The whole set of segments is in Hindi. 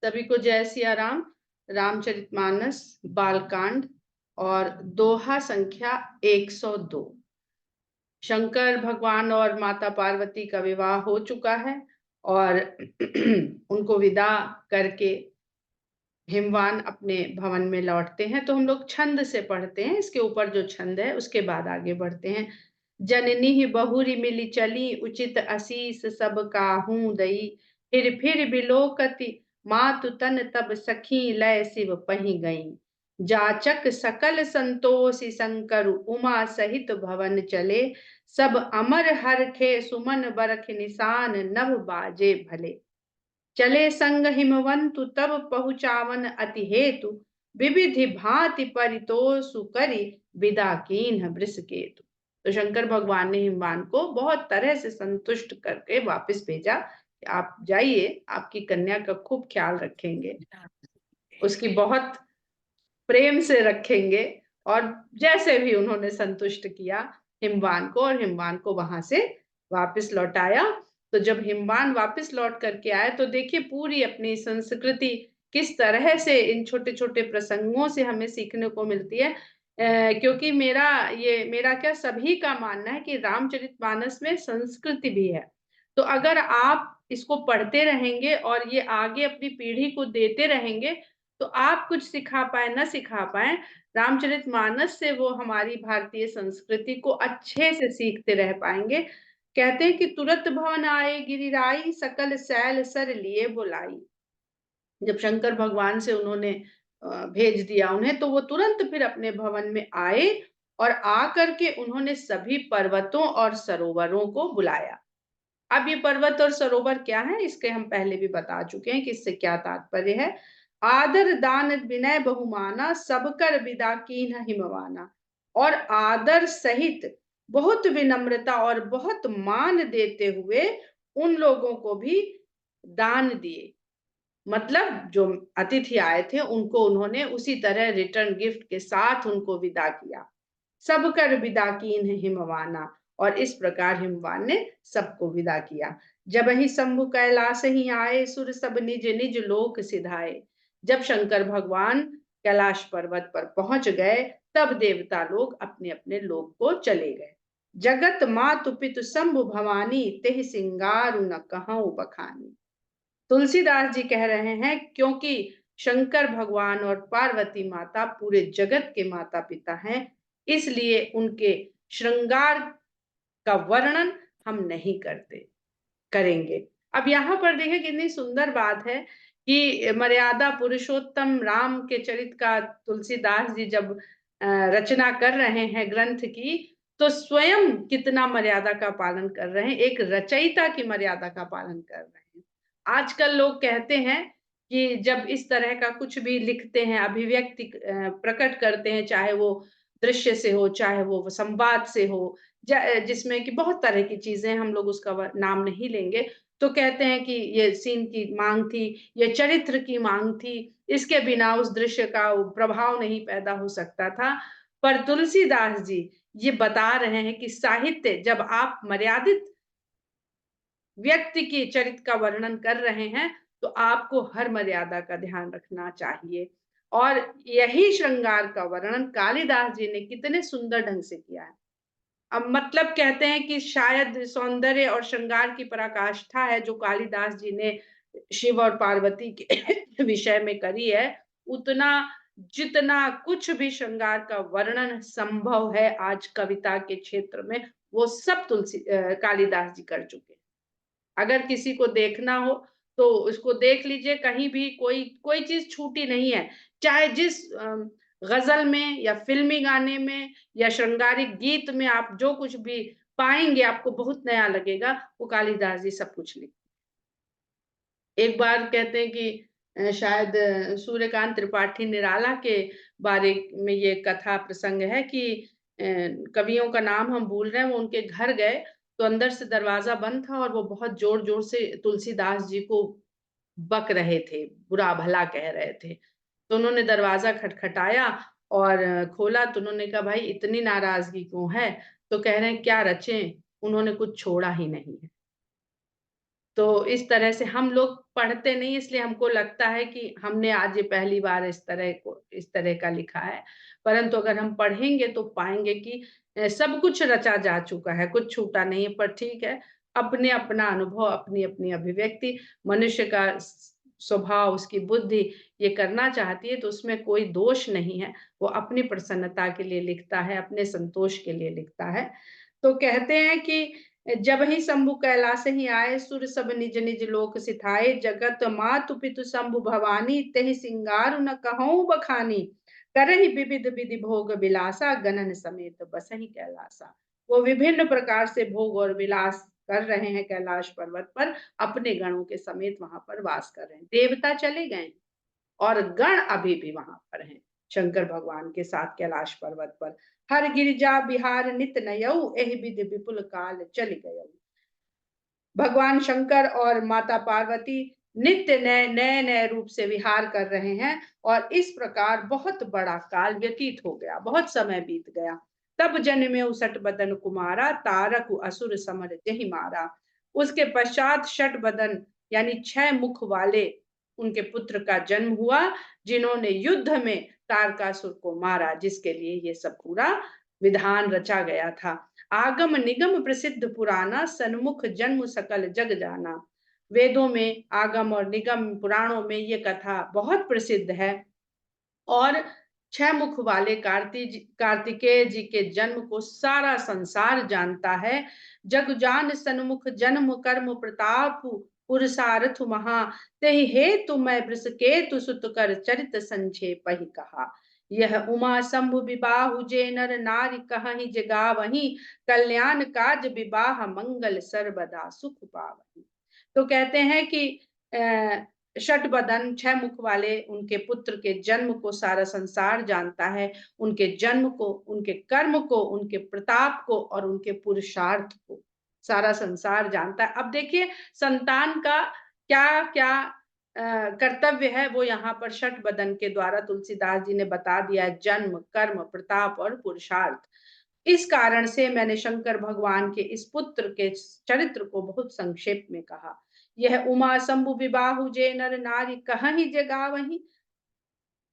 सभी को जय सिया राम। रामचरितमानस बालकांड और दोहा संख्या 102। शंकर भगवान और माता पार्वती का विवाह हो चुका है और उनको विदा करके हिमवान अपने भवन में लौटते हैं। तो हम लोग छंद से पढ़ते हैं, इसके ऊपर जो छंद है उसके बाद आगे बढ़ते हैं। जननी बहुरी मिली चली, उचित असीस सब काहू दई। फिर बिलोकति मातु तन, तब सखी लय शिव पही गई। जाचक सकल संतोषि शंकर, उमा सहित भवन चले। सब अमर हरखे सुमन बरख निशान, नभ बाजे भले। चले संग हिमवंतु तब पहुँचावन अति हेतु, विविधि भांति परितोषु करी, विदा कीन्ह वृषकेतु। तो शंकर भगवान ने हिमवान को बहुत तरह से संतुष्ट करके वापस भेजा कि आप जाइए, आपकी कन्या का खूब ख्याल रखेंगे, उसकी बहुत प्रेम से रखेंगे। और जैसे भी उन्होंने संतुष्ट किया हिमवान को, और हिमवान को वहां से वापस लौटाया। तो जब हिमवान वापस लौट करके आए तो देखिए पूरी अपनी संस्कृति किस तरह से इन छोटे छोटे प्रसंगों से हमें सीखने को मिलती है। क्योंकि मेरा क्या सभी का मानना है कि रामचरितमानस में संस्कृति भी है। तो अगर आप इसको पढ़ते रहेंगे और ये आगे अपनी पीढ़ी को देते रहेंगे तो आप कुछ सिखा पाए न सिखा पाए, रामचरितमानस से वो हमारी भारतीय संस्कृति को अच्छे से सीखते रह पाएंगे। कहते हैं कि तुरत भवन आए गिरिराई, सकल सैल सर लिए बुलाई। जब शंकर भगवान से उन्होंने भेज दिया उन्हें, तो वो तुरंत फिर अपने भवन में आए और आकर के उन्होंने सभी पर्वतों और सरोवरों को बुलाया। अब ये पर्वत और सरोवर क्या है, इसके हम पहले भी बता चुके हैं कि इससे क्या तात्पर्य है। आदर दान विनय बहुमाना, सब कर विदा कीन्ह हिमवाना। और आदर सहित बहुत विनम्रता और बहुत मान देते हुए उन लोगों को भी दान दिए। मतलब जो अतिथि आए थे उनको उन्होंने उसी तरह रिटर्न गिफ्ट के साथ उनको विदा किया। सब कर विदा कीन्ह हिमवाना। और इस प्रकार हिमवान ने सबको विदा किया। जब ही शंभु कैलाश ही आए, सुर सब निज निज लोक सिधाए। जब शंकर भगवान कैलाश पर्वत पर पहुंच गए तब देवता लोग अपने अपने लोक को चले गए। जगत मातु पितु शंभु भवानी, तेहि सिंगारु न कहूं बखानी। तुलसीदास जी कह रहे हैं क्योंकि शंकर भगवान और पार्वती माता पूरे जगत के माता पिता हैं, इसलिए उनके श्रृंगार का वर्णन हम नहीं करते करेंगे। अब यहाँ पर देखिए कितनी सुंदर बात है कि मर्यादा पुरुषोत्तम राम के चरित्र का तुलसीदास जी जब रचना कर रहे हैं ग्रंथ की, तो स्वयं कितना मर्यादा का पालन कर रहे हैं, एक रचयिता की मर्यादा का पालन कर रहे हैं। आजकल लोग कहते हैं कि जब इस तरह का कुछ भी लिखते हैं, अभिव्यक्ति प्रकट करते हैं, चाहे वो दृश्य से हो, चाहे वो संवाद से हो, जिसमें कि बहुत तरह की चीजें, हम लोग उसका नाम नहीं लेंगे, तो कहते हैं कि ये सीन की मांग थी, ये चरित्र की मांग थी, इसके बिना उस दृश्य का प्रभाव नहीं पैदा हो सकता था। पर तुलसीदास जी ये बता रहे हैं कि साहित्य जब आप मर्यादित व्यक्ति के चरित्र का वर्णन कर रहे हैं तो आपको हर मर्यादा का ध्यान रखना चाहिए। और यही श्रृंगार का वर्णन कालिदास जी ने कितने सुंदर ढंग से किया है। अब मतलब कहते हैं कि शायद सौंदर्य और श्रृंगार की पराकाष्ठा है जो कालिदास जी ने शिव और पार्वती के विषय में करी है, उतना जितना कुछ भी श्रृंगार का वर्णन संभव है आज कविता के क्षेत्र में, वो सब कालिदास जी कर चुके हैं। अगर किसी को देखना हो तो उसको देख लीजिए, कहीं भी कोई कोई चीज छूटी नहीं है। चाहे जिस गजल में या फिल्मी गाने में या श्रृंगारिक गीत में आप जो कुछ भी पाएंगे आपको बहुत नया लगेगा, वो कालिदास जी सब कुछ लिखे। एक बार कहते हैं कि शायद सूर्यकांत त्रिपाठी निराला के बारे में ये कथा प्रसंग है कि कवियों का नाम हम भूल रहे हैं, वो उनके घर गए तो अंदर से दरवाजा बंद था और वो बहुत जोर जोर से तुलसीदास जी को बक रहे थे, बुरा भला कह रहे थे। तो उन्होंने दरवाजा खटखटाया और खोला तो उन्होंने कहा भाई इतनी नाराजगी क्यों है। तो कह रहे हैं क्या रचे, उन्होंने कुछ छोड़ा ही नहीं है। तो इस तरह से हम लोग पढ़ते नहीं, इसलिए हमको लगता है कि हमने आज ये पहली बार इस तरह का लिखा है। परंतु अगर हम पढ़ेंगे तो पाएँगे कि सब कुछ रचा जा चुका है, कुछ छूटा नहीं है। पर ठीक है, अपने-अपना अनुभव, अपनी-अपनी अभिव्यक्ति, मनुष्य का स्वभाव, उसकी बुद्धि ये करना चाहती है तो उसमें कोई दोष नहीं है। वो अपनी प्रसन्नता के लिए लिखता है, अपने संतोष के लिए लिखता है। तो कहते हैं कि जब ही शंभु कैलास ही आए, सुर सब निज निज लोक सिधाए, जगत मातु पितु शंभु भवानी, तेहि सिंगार न कहऊँ बखानी, करहि विविध विधि भोग विलासा, गणन समेत बसहि कैलासा। वो विभिन्न प्रकार से भोग और विलास कर रहे हैं कैलाश पर्वत पर, अपने गणों के समेत वहां पर वास कर रहे हैं। देवता चले गए और गण अभी भी वहां पर हैं, शंकर भगवान के साथ कैलाश पर्वत पर। हर गिरिजा बिहार नित नयऊ, एहि विधि विपुल काल चल गयऊ। भगवान शंकर और माता पार्वती नित्य नए नए नए रूप से विहार कर रहे हैं और इस प्रकार बहुत बड़ा काल व्यतीत हो गया, बहुत समय बीत गया। तब जन्मे उसट बदन कुमारा, तारक असुर समर जहि मारा। उसके पश्चात शट बदन यानी 6 मुख वाले उनके पुत्र का जन्म हुआ, जिन्होंने युद्ध में तारकासुर को मारा, जिसके लिए ये सब पूरा विधान रचा गया था। आगम निगम प्रसिद्ध पुराना, सन्मुख जन्म सकल जग जाना। वेदों में, आगम और निगम पुराणों में ये कथा बहुत प्रसिद्ध है और 6 मुख वाले कार्तिकेय जी के जन्म को सारा संसार जानता है। जग जान सन्मुख जन्म कर्म प्रताप, पुरुषार्थ महा, तेहि हेतु मैं वृषकेतु सुत कर चरित संक्षेप ही कहा। यह उमा शंभु विबाहु जे नर नारी कहि जगावही, कल्याण काज विवाह मंगल सर्वदा सुख पावही। तो कहते हैं कि षट बदन 6 मुख वाले उनके पुत्र के जन्म को सारा संसार जानता है, उनके जन्म को, उनके कर्म को, उनके प्रताप को और उनके पुरुषार्थ को सारा संसार जानता है। अब देखिए संतान का क्या क्या कर्तव्य है, वो यहाँ पर षट बदन के द्वारा तुलसीदास जी ने बता दिया है। जन्म, कर्म, प्रताप और पुरुषार्थ। इस कारण से मैंने शंकर भगवान के इस पुत्र के चरित्र को बहुत संक्षेप में कहा। यह उमा शंभु विबाहु जे नर नारी कहि जगावही।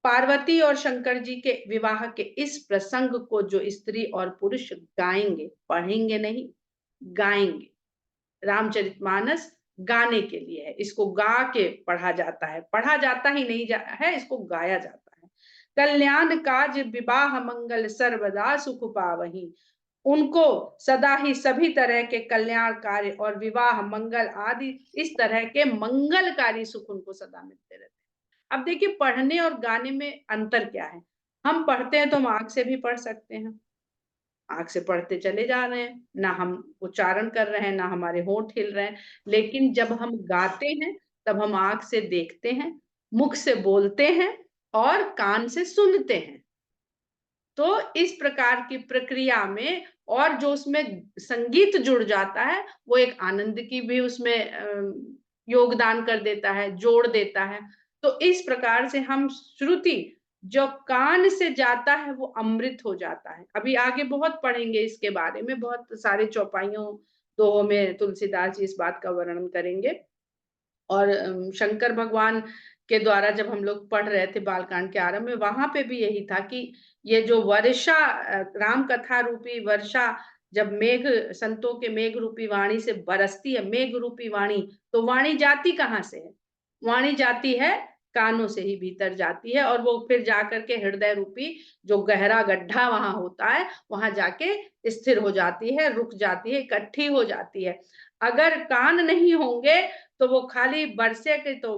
पार्वती और शंकर जी के विवाह के इस प्रसंग को जो स्त्री और पुरुष गाएंगे, पढ़ेंगे नहीं, गाएंगे। रामचरितमानस गाने के लिए है, इसको गा के पढ़ा जाता है, पढ़ा जाता ही नहीं है, इसको गाया जाता है। कल्याण काज विवाह मंगल सर्वदा सुख पावही। उनको सदा ही सभी तरह के कल्याण कार्य और विवाह मंगल आदि इस तरह के मंगलकारी सुख उनको सदा मिलते रहते हैं। अब देखिए पढ़ने और गाने में अंतर क्या है। हम पढ़ते हैं तो हम आंख से भी पढ़ सकते हैं, आंख से पढ़ते चले जा रहे हैं, ना हम उच्चारण कर रहे हैं, ना हमारे होंठ हिल रहे हैं। लेकिन जब हम गाते हैं तब हम आंख से देखते हैं, मुख से बोलते हैं और कान से सुनते हैं। तो इस प्रकार की प्रक्रिया में और जो उसमें संगीत जुड़ जाता है, वो एक आनंद की भी उसमें योगदान कर देता है, जोड़ देता है। तो इस प्रकार से हम श्रुति जो कान से जाता है वो अमृत हो जाता है। अभी आगे बहुत पढ़ेंगे इसके बारे में, बहुत सारे चौपाइयों दोहों में तुलसीदास जी इस बात का वर्णन करेंगे। और शंकर भगवान के द्वारा जब हम लोग पढ़ रहे थे बालकांड के आरंभ में, वहां पे भी यही था कि ये जो वर्षा, राम कथा रूपी वर्षा जब मेघ, संतों के मेघ रूपी वाणी से बरसती है, मेघ रूपी वाणी, तो वाणी जाती कहाँ से है? वाणी जाती है कानों से ही भीतर जाती है और वो फिर जाकर के हृदय रूपी जो गहरा गड्ढा वहां होता है, वहां जाके स्थिर हो जाती है, रुक जाती है, इकट्ठी हो जाती है। अगर कान नहीं होंगे तो वो खाली बरसे तो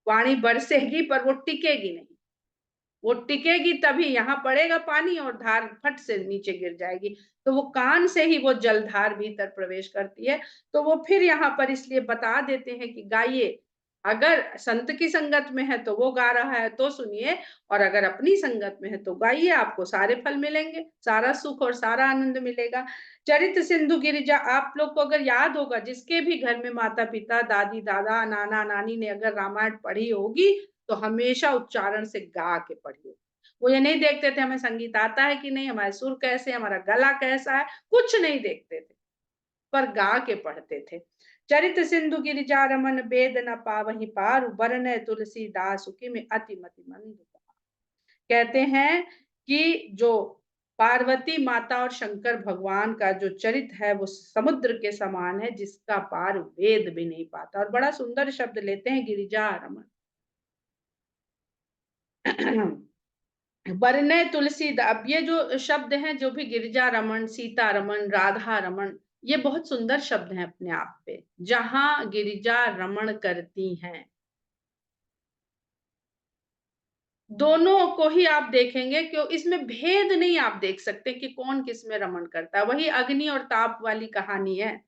वाणी बरसेगी पर वो टिकेगी नहीं। वो टिकेगी तभी, यहाँ पड़ेगा पानी और धार फट से नीचे गिर जाएगी। तो वो कान से ही वो जलधार भीतर प्रवेश करती है। तो वो फिर यहाँ पर इसलिए बता देते हैं कि गाइए। अगर संत की संगत में है तो वो गा रहा है तो सुनिए, और अगर अपनी संगत में है तो गाइए, आपको सारे फल मिलेंगे, सारा सुख और सारा आनंद मिलेगा। चरित सिंधु गिरिजा, आप लोग को अगर याद होगा, जिसके भी घर में माता पिता, दादी दादा, नाना नानी ने अगर रामायण पढ़ी होगी तो हमेशा उच्चारण से गा के पढ़िए। वो ये नहीं देखते थे हमें संगीत आता है कि नहीं, हमारे सुर कैसे, हमारा गला कैसा है, कुछ नहीं देखते थे, पर गा के पढ़ते थे। चरित सिंधु गिरिजा रमन बेद न पावहि पारु बरन तुलसीदास की में अति मति मंद। कहते हैं कि जो पार्वती माता और शंकर भगवान का जो चरित्र है वो समुद्र के समान है, जिसका पार वेद भी नहीं पाता। और बड़ा सुंदर शब्द लेते हैं गिरिजा रमन। बरने तुलसी, अब ये जो शब्द हैं, जो भी गिरिजा रमन, सीता रमन, राधा रमन, ये बहुत सुंदर शब्द हैं अपने आप पे। जहां गिरिजा रमन करती हैं, दोनों को ही आप देखेंगे क्यों, इसमें भेद नहीं आप देख सकते कि कौन किस में रमन करता है। वही अग्नि और ताप वाली कहानी है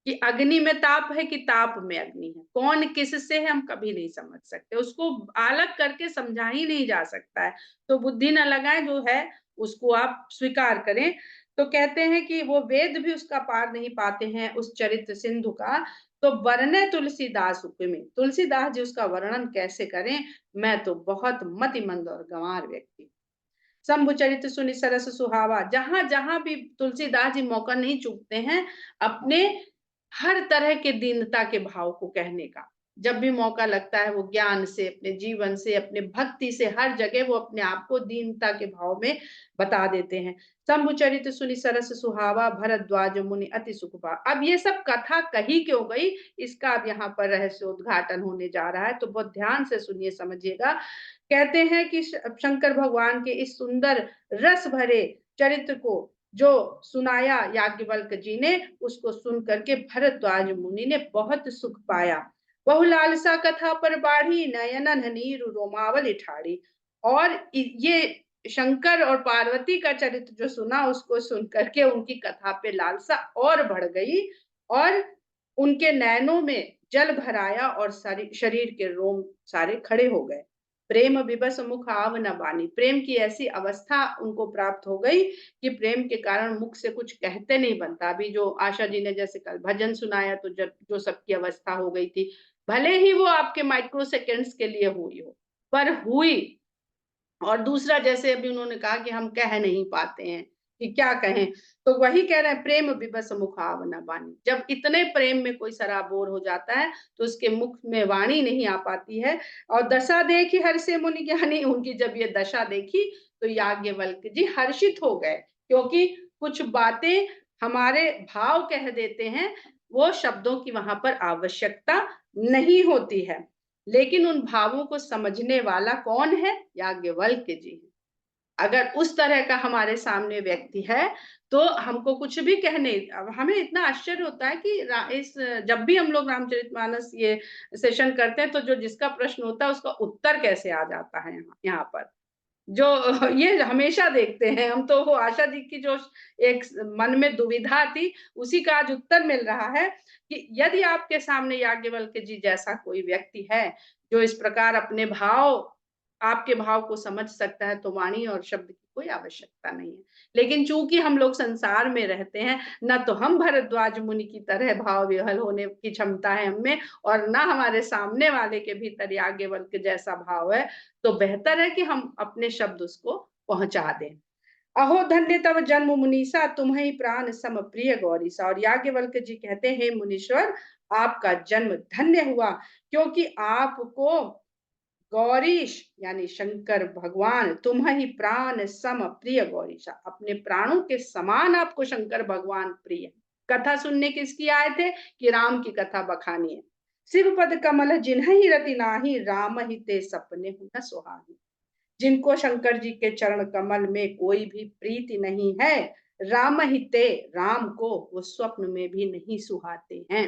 कि अग्नि में ताप है कि ताप में अग्नि है, कौन किससे है हम कभी नहीं समझ सकते, उसको अलग करके समझा ही नहीं जा सकता है। तो बुद्धि न लगाए, जो है उसको आप स्वीकार करें। तो कहते हैं कि वो वेद भी उसका पार नहीं पाते हैं, उस चरित्र सिंधु का। तो वर्णय तुलसीदास में, तुलसीदास जी उसका वर्णन कैसे करें, मैं तो बहुत मतिमंद और गंवार व्यक्ति। शंभु चरित्र सुनि सरस सुहावा, जहां जहां भी तुलसीदास जी मौका नहीं चूकते हैं अपने हर तरह के दीनता के भाव को कहने का। जब भी मौका लगता है वो ज्ञान से, अपने जीवन से, अपने भक्ति से, हर जगह वो अपने आप को दीनता के भाव में बता देते हैं। शंभु चरित्र सुनि सरस सुहावा भरद्वाज मुनि अति सुख पा। अब ये सब कथा कही क्यों गई, इसका अब यहाँ पर रहस्य उद्घाटन होने जा रहा है, तो बहुत ध्यान से सुनिए, समझिएगा। कहते हैं कि शंकर भगवान के इस सुंदर रस भरे चरित्र को जो सुनाया याज्ञवल्क्य जी ने, उसको सुन करके भरद्वाज मुनि ने बहुत सुख पाया। बहु लालसा कथा पर बाढ़ी नयनन नीर रोमावल ठाड़ी। और ये शंकर और पार्वती का चरित्र जो सुना, उसको सुन करके उनकी कथा पे लालसा और बढ़ गई और उनके नैनों में जल भराया और शरीर के रोम सारे खड़े हो गए। प्रेम विवश मुख आव न बानी, प्रेम की ऐसी अवस्था उनको प्राप्त हो गई कि प्रेम के कारण मुख से कुछ कहते नहीं बनता। अभी जो आशा जी ने जैसे कल भजन सुनाया, तो जब जो सबकी अवस्था हो गई थी, भले ही वो आपके माइक्रो सेकेंड्स के लिए हुई हो, पर हुई। और दूसरा, जैसे अभी उन्होंने कहा कि हम कह नहीं पाते हैं कि क्या कहें, तो वही कह रहे हैं प्रेम विवश मुखाव न बानी। जब इतने प्रेम में कोई सराबोर हो जाता है तो उसके मुख में वाणी नहीं आ पाती है। और दशा देखी हर से मुनि ज्ञानी, उनकी जब ये दशा देखी तो याज्ञवल्क्य जी हर्षित हो गए, क्योंकि कुछ बातें हमारे भाव कह देते हैं, वो शब्दों की वहां पर आवश्यकता नहीं होती है, लेकिन उन भावों को समझने वाला कौन है, याज्ञवल्क्य जी। अगर उस तरह का हमारे सामने व्यक्ति है तो हमको कुछ भी कहने, अब हमें इतना आश्चर्य होता है कि इस जब भी हम लोग रामचरितमानस ये सेशन करते हैं, तो जो जिसका प्रश्न होता है उसका उत्तर कैसे आ जाता है यहाँ पर, जो ये हमेशा देखते हैं हम। तो वो आशा जी की जो एक मन में दुविधा थी, उसी का आज उत्तर मिल रहा है कि यदि आपके सामने याज्ञवल्क्य जी जैसा कोई व्यक्ति है जो इस प्रकार अपने भाव, आपके भाव को समझ सकता है, तो वाणी और शब्द की कोई आवश्यकता नहीं है। लेकिन चूंकि हम लोग संसार में रहते हैं, न तो हम भरद्वाज मुनि की तरह भाव विहल होने की क्षमता है हमें, और ना हमारे सामने वाले के भीतर याज्ञवल्क्य जैसा भाव है, तो बेहतर है कि हम अपने शब्द उसको पहुंचा दें। अहो धन्य तव जन्म मुनीसा, तुम्हें प्राण सम प्रिय गौरीसा। और याज्ञवल्क्य जी कहते हैं, मुनीश्वर आपका जन्म धन्य हुआ, क्योंकि आपको गौरीश यानी शंकर भगवान, तुम्हें प्राण सम प्रिय गौरीशा, अपने प्राणों के समान आपको शंकर भगवान प्रिय। कथा सुनने किसकी आए थे, कि राम की कथा बखानी है। शिव पद कमल जिन्हि रति नाही, राम ही ते सपने न सुहानी। जिनको शंकर जी के चरण कमल में कोई भी प्रीति नहीं है, राम ही ते, राम को वो स्वप्न में भी नहीं सुहाते हैं।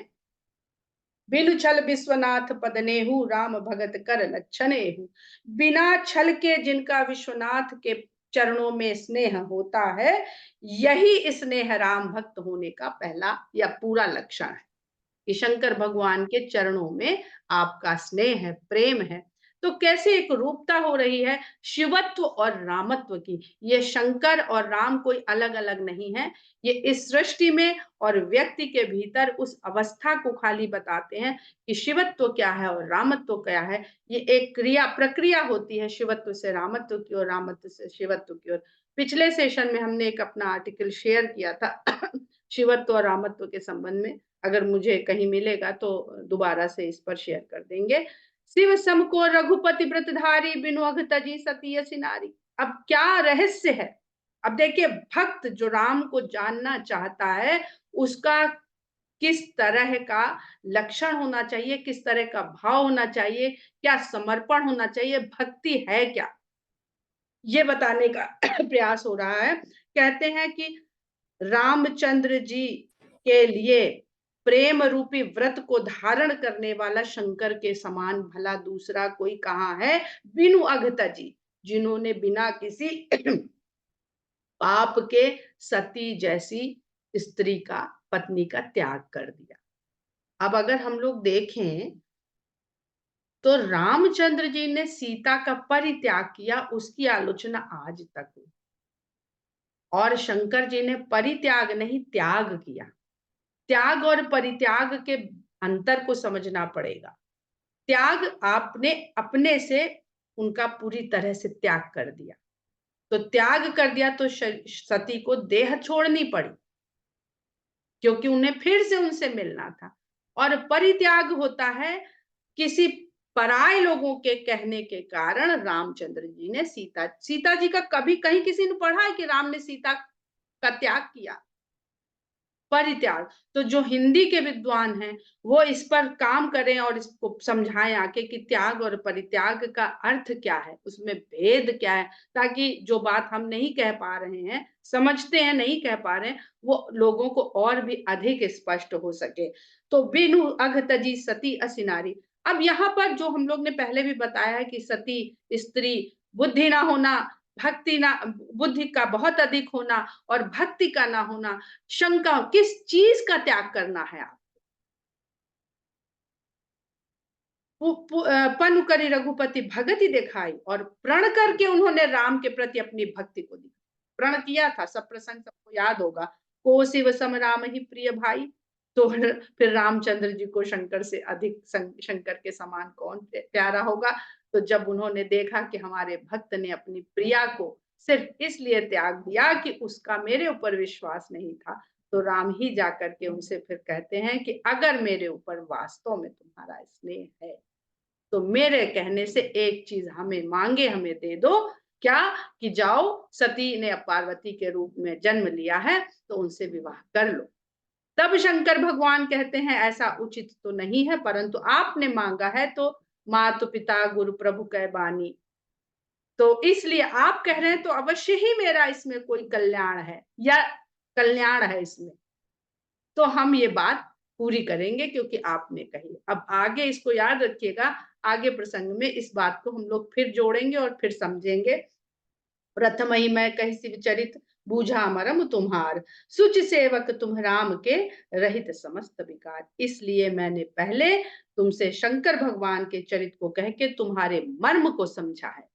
बिनु छल विश्वनाथ पद नेहु, राम भगत कर लक्षणेहु। बिना छल के जिनका विश्वनाथ के चरणों में स्नेह होता है, यही स्नेह राम भक्त होने का पहला या पूरा लक्षण है, कि शंकर भगवान के चरणों में आपका स्नेह है, प्रेम है। तो कैसे एक रूपता हो रही है शिवत्व और रामत्व की। ये शंकर और राम कोई अलग अलग नहीं है, ये इस सृष्टि में और व्यक्ति के भीतर उस अवस्था को खाली बताते हैं कि शिवत्व क्या है और रामत्व क्या है। ये एक क्रिया प्रक्रिया होती है, शिवत्व से रामत्व की और रामत्व से शिवत्व की ओर। पिछले सेशन में हमने एक अपना आर्टिकल शेयर किया था शिवत्व और रामत्व के संबंध में, अगर मुझे कहीं मिलेगा तो दोबारा से इस पर शेयर कर देंगे। शिव सम को रघुपति व्रतधारी, बिनु अघ तजी सती असी नारी। अब क्या रहस्य है? अब देखिए, भक्त जो राम को जानना चाहता है उसका किस तरह का लक्षण होना चाहिए, किस तरह का भाव होना चाहिए, क्या समर्पण होना चाहिए, भक्ति है क्या, ये बताने का प्रयास हो रहा है। कहते हैं कि रामचंद्र जी के लिए प्रेम रूपी व्रत को धारण करने वाला शंकर के समान भला दूसरा कोई कहाँ है, बिनु अघतजी, जिन्होंने बिना किसी पाप के सती जैसी स्त्री का, पत्नी का त्याग कर दिया। अब अगर हम लोग देखें तो रामचंद्र जी ने सीता का परित्याग किया, उसकी आलोचना आज तक हुई, और शंकर जी ने परित्याग नहीं त्याग किया। त्याग और परित्याग के अंतर को समझना पड़ेगा। त्याग आपने अपने से उनका पूरी तरह से त्याग कर दिया, तो त्याग कर दिया तो सती को देह छोड़नी पड़ी, क्योंकि उन्हें फिर से उनसे मिलना था। और परित्याग होता है किसी पराये लोगों के कहने के कारण रामचंद्र जी ने सीता जी का कभी कहीं किसी ने पढ़ा है कि राम ने सीता का त्याग किया? परित्याग। तो जो हिंदी के विद्वान हैं वो इस पर काम करें और इसको समझाएं आके कि त्याग और परित्याग का अर्थ क्या है, उसमें भेद क्या है, ताकि जो बात हम नहीं कह पा रहे हैं, समझते हैं नहीं कह पा रहे हैं, वो लोगों को और भी अधिक स्पष्ट हो सके। तो बिनु अघ तजी सती असी नारी। अब यहाँ पर जो हम लोग ने पहले भी बताया है कि सती स्त्री, बुद्धि ना होना, भक्ति ना, बुद्धि का बहुत अधिक होना और भक्ति का ना होना, शंका, किस चीज का त्याग करना है आप? पनु करी रघुपति भगति दिखाई, और प्रण करके उन्होंने राम के प्रति अपनी भक्ति को दिखाई। प्रण किया था, सब प्रसंग सबको याद होगा। को शिव सम राम ही प्रिय भाई। तो फिर रामचंद्र जी को शंकर से अधिक शंकर के समान कौन प्यारा होगा? तो जब उन्होंने देखा कि हमारे भक्त ने अपनी प्रिया को सिर्फ इसलिए त्याग दिया कि उसका मेरे ऊपर विश्वास नहीं था, तो राम ही जाकर के उनसे फिर कहते हैं कि अगर मेरे ऊपर वास्तव में तुम्हारा स्नेह है तो मेरे कहने से एक चीज हमें मांगे, हमें दे दो। क्या? कि जाओ, सती ने पार्वती के रूप में जन्म लिया है तो उनसे विवाह कर लो। तब शंकर भगवान कहते हैं ऐसा उचित तो नहीं है, परंतु आपने मांगा है तो मातु पिता गुरु प्रभु कै बानी, तो इसलिए आप कह रहे हैं तो अवश्य ही मेरा इसमें कोई कल्याण है, या कल्याण है इसमें, तो हम ये बात पूरी करेंगे क्योंकि आपने कही। अब आगे इसको याद रखिएगा, आगे प्रसंग में इस बात को हम लोग फिर जोड़ेंगे और फिर समझेंगे। प्रथम ही मैं कही शिव चरित, बूझा मरम तुम्हार, सुच सेवक तुम राम के, रहित समस्त विकार। इसलिए मैंने पहले तुमसे शंकर भगवान के चरित को कह के तुम्हारे मर्म को समझा है,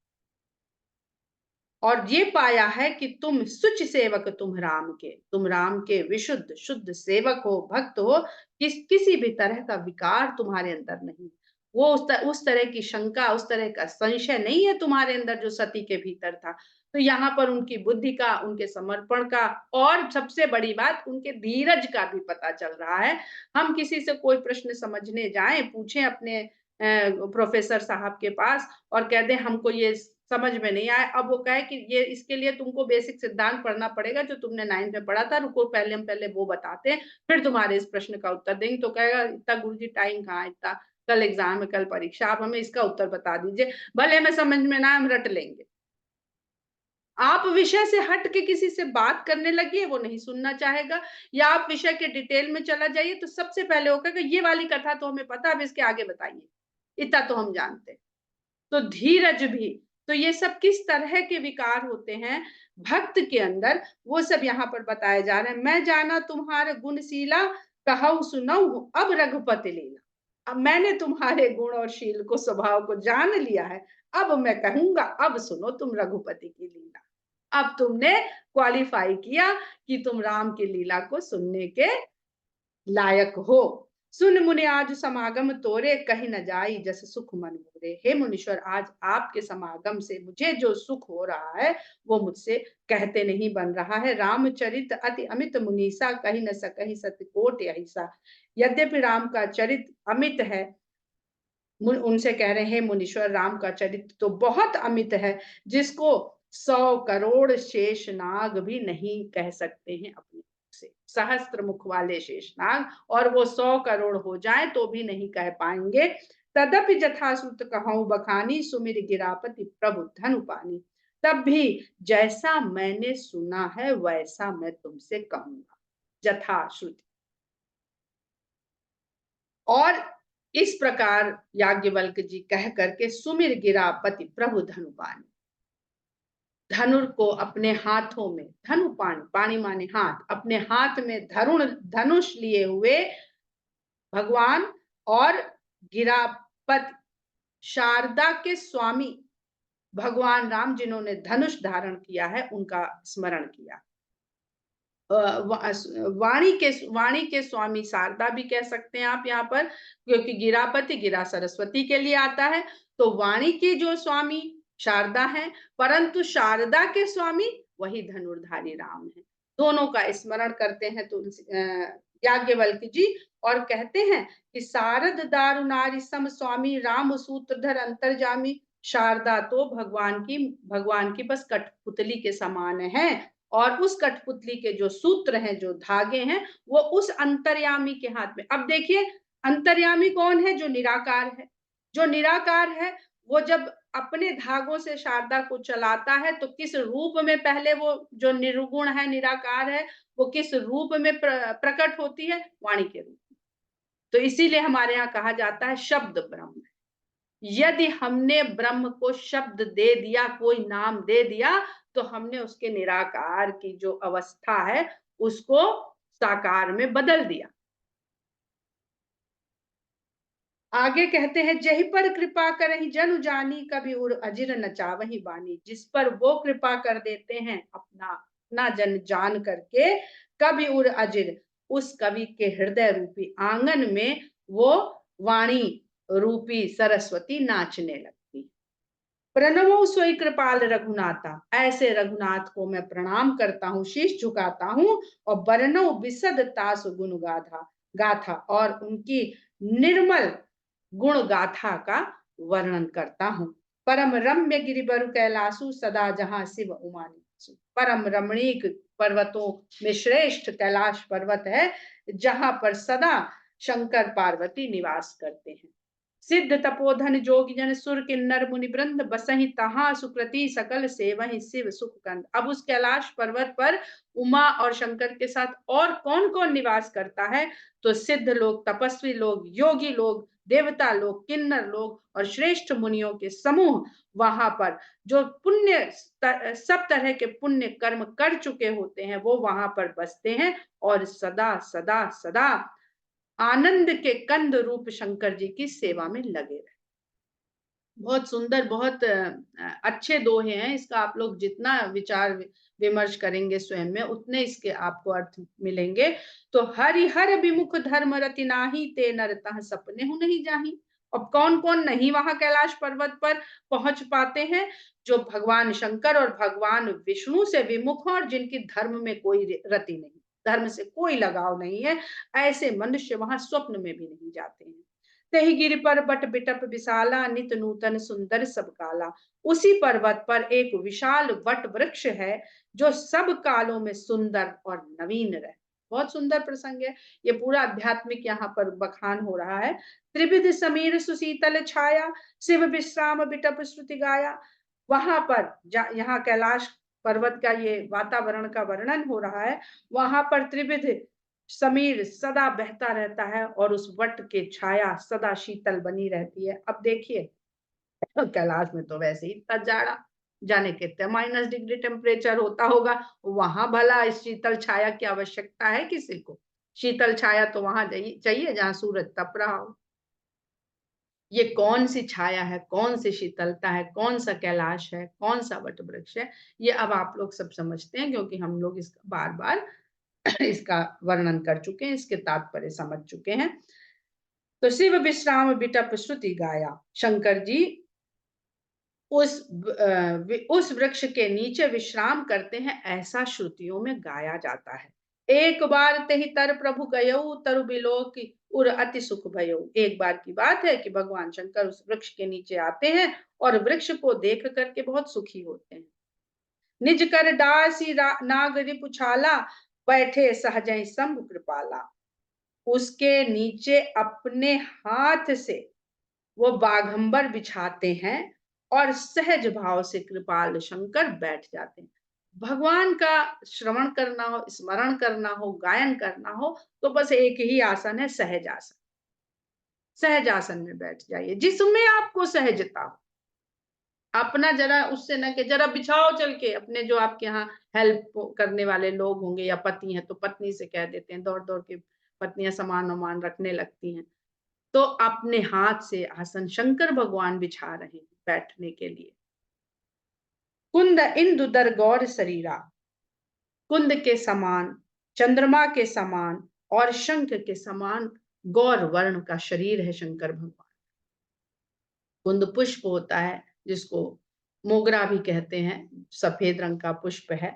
और ये पाया है कि तुम सुच सेवक, तुम राम के विशुद्ध शुद्ध सेवक हो, भक्त हो, किसी भी तरह का विकार तुम्हारे अंदर नहीं। वो उस तरह की शंका, उस तरह का संशय नहीं है तुम्हारे अंदर जो सती के भीतर था। तो यहाँ पर उनकी बुद्धि का, उनके समर्पण का, और सबसे बड़ी बात उनके धीरज का भी पता चल रहा है। हम किसी से कोई प्रश्न समझने जाएं, पूछें अपने प्रोफेसर साहब के पास और कह दें हमको ये समझ में नहीं आया, अब वो कहे कि ये इसके लिए तुमको बेसिक सिद्धांत पढ़ना पड़ेगा जो तुमने 9th में पढ़ा था, रुको पहले हम पहले वो बताते हैं, फिर तुम्हारे इस प्रश्न का उत्तर देंगे। तो कहेगा इतना गुरुजी टाइम कहाँ है इतना, कल एग्जाम है, कल परीक्षा, आप हमें इसका उत्तर बता दीजिए, भले हमें समझ में ना, हम रट लेंगे। आप विषय से हट के किसी से बात करने लगिए, वो नहीं सुनना चाहेगा, या आप विषय के डिटेल में चला जाइए तो सबसे पहले वो कहेगा ये वाली कथा तो हमें पता, अब इसके आगे बताइए, इतना तो हम जानते हैं। तो धीरज भी, तो ये सब किस तरह के विकार होते हैं भक्त के अंदर, वो सब यहाँ पर बताए जा रहे हैं। मैं जाना तुम्हारे गुणशीला, कहऊ सुनऊ अब रघुपति लीला। अब मैंने तुम्हारे गुण और शील को, स्वभाव को जान लिया है, अब मैं कहूंगा, अब सुनो तुम रघुपति की लीला। अब तुमने क्वालिफाई किया कि तुम राम की लीला को सुनने के लायक हो। सुन मुनि आज समागम तोरे, कहीं न जाई जस सुख मन मोरे। हे मुनीश्वर, आज आपके समागम से मुझे जो सुख हो रहा है वो मुझसे कहते नहीं बन रहा है। रामचरित अति अमित मुनीसा, कही न सकहि सत कोट अहिसा। यद्यपि राम का चरित अमित है, उनसे कह रहे हैं मुनीश्वर राम का चरित्र तो बहुत अमित है, जिसको 100 करोड़ शेषनाग भी नहीं कह सकते हैं अपने से। सहस्त्र मुख वाले शेषनाग, और वो 100 करोड़ हो जाए तो भी नहीं कह पाएंगे। तदपि जथासुत कहूं बखानी, सुमिर गिरापति प्रभु धनु पानी। तब भी जैसा मैंने सुना है वैसा मैं तुमसे कहूंगा, जथाश्रुति। और इस प्रकार याज्ञवल्क्य जी कह करके सुमिर गिरा पति प्रभु धनुपानी, धनुर को अपने हाथों में, धनुपानी, पानी माने हाथ, अपने हाथ में धनुष लिए हुए भगवान और गिरापत शारदा के स्वामी भगवान राम जिन्होंने धनुष धारण किया है उनका स्मरण किया। वाणी के स्वामी शारदा भी कह सकते हैं आप यहाँ पर, क्योंकि गिरापति गिरा सरस्वती के लिए आता है, तो वाणी के जो स्वामी शारदा है, परंतु शारदा के स्वामी वही धनुर्धारी राम है। दोनों का स्मरण करते हैं तो याज्ञवल्क्य जी, और कहते हैं कि शारद दारु नारी सम स्वामी, राम सूत्रधर अंतर्जामी। शारदा तो भगवान की बस कठपुतली के समान है, और उस कठपुतली के जो सूत्र हैं, जो धागे हैं, वो उस अंतर्यामी के हाथ में। अब देखिए, अंतर्यामी कौन है? जो निराकार है। जो निराकार है वो जब अपने धागों से शारदा को चलाता है तो किस रूप में पहले वो जो निर्गुण है, निराकार है, वो किस रूप में प्रकट होती है? वाणी के रूप में। तो इसीलिए हमारे यहाँ कहा जाता है शब्द ब्रह्म। यदि हमने ब्रह्म को शब्द दे दिया, कोई नाम दे दिया, तो हमने उसके निराकार की जो अवस्था है उसको साकार में बदल दिया। आगे कहते हैं, जही पर कृपा करहि जनु जानी, कभी उर अजिर न चावही बानी। जिस पर वो कृपा कर देते हैं अपना जन जान करके, कभी उर अजिर, उस कवि के हृदय रूपी आंगन में वो वाणी रूपी सरस्वती नाचने लगती। प्रणवो सोई कृपाल रघुनाथा, ऐसे रघुनाथ को मैं प्रणाम करता हूँ, शीश झुकाता हूँ, और बरनो विशद तास गुण गाथा, और उनकी निर्मल गुण गाथा का वर्णन करता हूँ। परम रम्य गिरिबरु कैलासु, सदा जहां शिव उमा निवासु। परम रमणीक पर्वतों में श्रेष्ठ कैलाश पर्वत है, जहां पर सदा शंकर पार्वती निवास करते हैं। सिद्ध तपोधन जोगी जन सुर किन्नर मुनि वृंद, बसहि तहां सुकृति सकल सेवहि शिव सुख कंद। अब उस कैलाश पर्वत पर उमा और शंकर के साथ और कौन कौन निवास करता है? तो सिद्ध लोग, तपस्वी लोग, योगी लोग, देवता लोग, किन्नर लोग और श्रेष्ठ मुनियों के समूह वहां पर, जो पुण्य सब तरह के पुण्य कर्म कर चुके होते हैं, वो वहां पर बसते हैं और सदा सदा सदा आनंद के कंद रूप शंकर जी की सेवा में लगे रहे। बहुत सुंदर, बहुत अच्छे दोहे हैं। इसका आप लोग जितना विचार विमर्श करेंगे स्वयं में, उतने इसके आपको अर्थ मिलेंगे। तो हरिहर विमुख धर्म रति नाही, ते नर तह सपने हूं नहीं जाही। अब कौन कौन नहीं वहां कैलाश पर्वत पर पहुंच पाते हैं? जो भगवान शंकर और भगवान विष्णु से विमुख और जिनकी धर्म में कोई रति नहीं, धर्म से कोई लगाव नहीं है, ऐसे मनुष्य वहां स्वप्न में भी नहीं जाते हैं। तही गिर पर बट बिटप विशाला, नित नूतन सुंदर सब काला। उसी पर्वत पर एक विशाल वट वृक्ष है, जो सब कालों में सुंदर और नवीन रहे। बहुत सुंदर प्रसंग है ये, पूरा आध्यात्मिक यहाँ पर बखान हो रहा है। त्रिविध समीर सुशीतल छाया, शिव विश्राम बिटप श्रुति गाया। वहां पर यहाँ कैलाश पर्वत का ये वातावरण का वर्णन हो रहा है। वहां पर त्रिविध समीर सदा बहता रहता है और उस वट के छाया सदा शीतल बनी रहती है। अब देखिए, कैलाश में तो वैसे ही इतना जाड़ा, जाने कितने -डिग्री टेम्परेचर होता होगा, वहां भला इस शीतल छाया की आवश्यकता है किसी को? शीतल छाया तो वहां चाहिए जहां सूरज तप रहा हो। ये कौन सी छाया है, कौन सी शीतलता है, कौन सा कैलाश है, कौन सा वट वृक्ष है, ये अब आप लोग सब समझते हैं, क्योंकि हम लोग इसका बार बार इसका वर्णन कर चुके हैं, इसके तात्पर्य समझ चुके हैं। तो शिव विश्राम बिटप श्रुति गाया, शंकर जी उस वृक्ष के नीचे विश्राम करते हैं, ऐसा श्रुतियों में गाया जाता है। एक बार ते ही तर प्रभु गयो तरु बिलोक उर अति सुख भयो। एक बार की बात है कि भगवान शंकर उस वृक्ष के नीचे आते हैं और वृक्ष को देख करके बहुत सुखी होते हैं। निज कर डासी नाग रिपुछाला, बैठे सहजय शंभु कृपाला। उसके नीचे अपने हाथ से वो बाघंबर बिछाते हैं और सहज भाव से कृपाल शंकर बैठ जाते हैं। भगवान का श्रवण करना हो, स्मरण करना हो, गायन करना हो, तो बस एक ही आसन है, सहज आसन। सहज आसन में बैठ जाइए, जिसमें आपको सहजता हो। अपना जरा उससे ना कि जरा बिछाओ चल के, अपने जो आपके यहाँ हेल्प करने वाले लोग होंगे या पति हैं तो पत्नी से कह देते हैं, दौड़ दौड़ के पत्नियां सामान वामान रखने लगती हैं। तो अपने हाथ से आसन शंकर भगवान बिछा रहे हैं बैठने के लिए। कुंद इंदु दर गौर शरीरा, कुंद के समान, चंद्रमा के समान और शंख के समान गौर वर्ण का शरीर है शंकर भगवान। कुंद पुष्प होता है जिसको मोगरा भी कहते हैं, सफेद रंग का पुष्प है।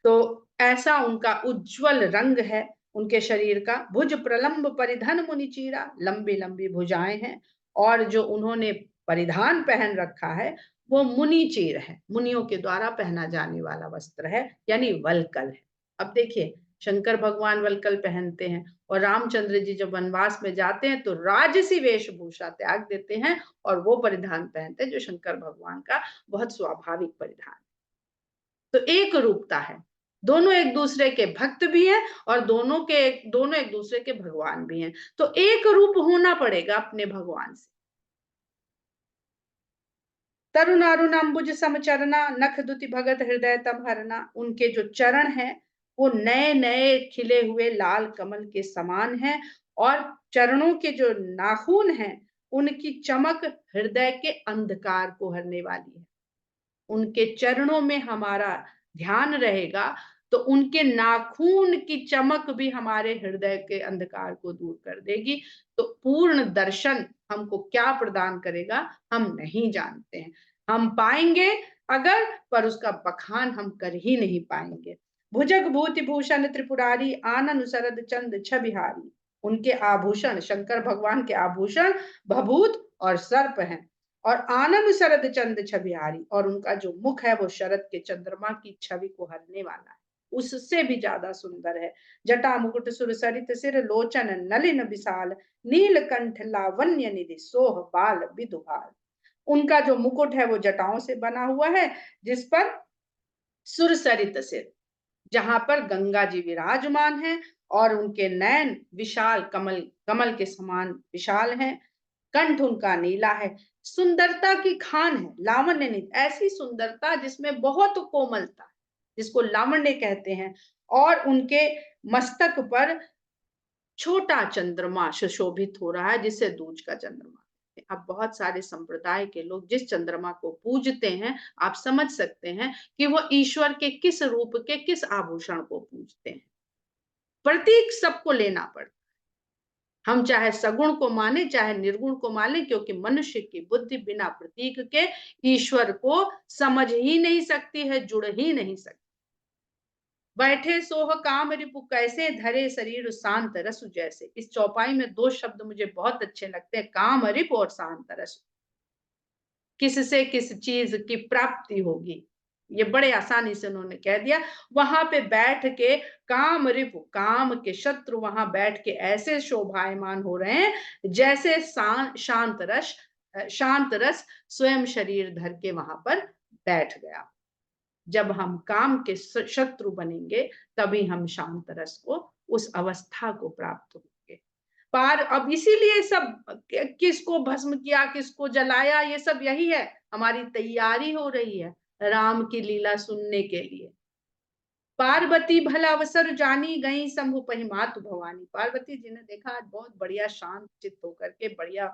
तो ऐसा उनका उज्जवल रंग है उनके शरीर का। भुज प्रलंब परिधन मुनि चीरा, लंबी लंबी भुजाएं हैं और जो उन्होंने परिधान पहन रखा है वो मुनि चीर है, मुनियों के द्वारा पहना जाने वाला वस्त्र है, यानी वलकल है। अब देखिए शंकर भगवान वलकल पहनते हैं और रामचंद्र जी जब वनवास में जाते हैं तो राजसी वेशभूषा त्याग देते हैं और वो परिधान पहनते हैं जो शंकर भगवान का बहुत स्वाभाविक परिधान। तो एक रूपता है, दोनों एक दूसरे के भक्त भी हैं और दोनों एक दूसरे के भगवान भी हैं। तो एक रूप होना पड़ेगा अपने भगवान से। तरुण अरुण अंबुज समचरना, नख दुति भगत हृदय तम हरना। उनके जो चरण हैं वो नए नए खिले हुए लाल कमल के समान हैं और चरणों के जो नाखून हैं उनकी चमक हृदय के अंधकार को हरने वाली है। उनके चरणों में हमारा ध्यान रहेगा तो उनके नाखून की चमक भी हमारे हृदय के अंधकार को दूर कर देगी। तो पूर्ण दर्शन हमको क्या प्रदान करेगा हम नहीं जानते हैं। हम पाएंगे अगर, पर उसका बखान हम कर ही नहीं पाएंगे। भुजग भूति भूषण त्रिपुरारी, आनन शरद चंद छबिहारी। उनके आभूषण, शंकर भगवान के आभूषण भभूत और सर्प हैं और आनंद शरद चंद छबिहारी, और उनका जो मुख है वो शरद के चंद्रमा की छवि को हरने वाला है, उससे भी ज्यादा सुंदर है। जटा मुकुट सुर सरित सिर, लोचन नलिन विशाल, नीलकंठ लावण्य निधि सोह बाल विदुभाल। उनका जो मुकुट है वो जटाओं से बना हुआ है, जिस पर सुर सरित सिर, जहां पर गंगा जी विराजमान हैं और उनके नयन विशाल कमल कमल के समान विशाल हैं। कंठ उनका नीला है, सुंदरता की खान है, लावण्य निधि, ऐसी सुंदरता जिसमें बहुत कोमलता, जिसको लावण्य कहते हैं। और उनके मस्तक पर छोटा चंद्रमा सुशोभित हो रहा है जिसे दूज का चंद्रमा। अब बहुत सारे संप्रदाय के लोग जिस चंद्रमा को पूजते हैं आप समझ सकते हैं कि वो ईश्वर के किस रूप के किस आभूषण को पूजते हैं। प्रतीक सबको लेना पड़ता, हम चाहे सगुण को माने चाहे निर्गुण को माने, क्योंकि मनुष्य की बुद्धि बिना प्रतीक के ईश्वर को समझ ही नहीं सकती है, जुड़ ही नहीं सकती। बैठे सोह काम रिपु कैसे, धरे शरीर शांत रसु जैसे। इस चौपाई में दो शब्द मुझे बहुत अच्छे लगते हैं, काम रिप और शांत रसु। किससे किस चीज की प्राप्ति होगी ये बड़े आसानी से उन्होंने कह दिया। वहां पे बैठ के काम रिपु, काम के शत्रु वहां बैठ के ऐसे शोभायमान हो रहे हैं जैसे शांत रस स्वयं शरीर धर के वहां पर बैठ गया। जब हम काम के शत्रु बनेंगे तभी हम शांत रस को, उस अवस्था को प्राप्त होंगे। पार अब इसीलिए सब किसको भस्म किया किसको जलाया ये सब यही है, हमारी तैयारी हो रही है राम की लीला सुनने के लिए। पार्वती भला अवसर जानी, गई शंभु पहि मातु भवानी। पार्वती जी ने देखा आज बहुत बढ़िया शांत चित्त होकर के बढ़िया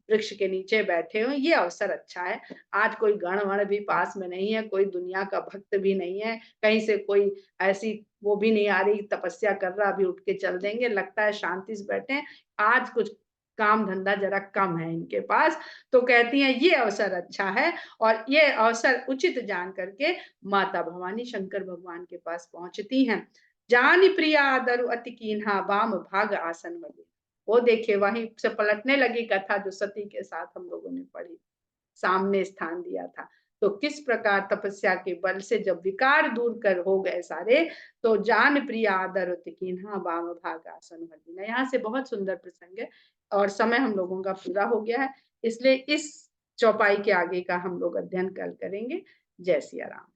वृक्ष के नीचे बैठे हो, ये अवसर अच्छा है। आज कोई गण वण भी पास में नहीं है, कोई दुनिया का भक्त भी नहीं है, कहीं से कोई ऐसी वो भी नहीं आ रही तपस्या कर रहा अभी उठ के चल देंगे, लगता है शांति से बैठे। आज कुछ काम धंधा जरा कम है इनके पास, तो कहती हैं ये अवसर अच्छा है और ये अवसर उचित जान करके माता भवानी शंकर भगवान के पास पहुंचती हैं। जानी प्रिया दरु अति कीन्हा वाम भाग आसन वाली। वो देखिए वहीं से पलटने लगी कथा जो सती के साथ हम लोगों ने पढ़ी, सामने स्थान दिया था। तो किस प्रकार तपस्या के बल से जब विकार दूर कर हो गए सारे, तो जान प्रिया आदर कीन्हा वाम भाग आसन वाली। यहाँ से बहुत सुंदर प्रसंग है और समय हम लोगों का पूरा हो गया है, इसलिए इस चौपाई के आगे का हम लोग अध्ययन कल करेंगे। जय सिया राम।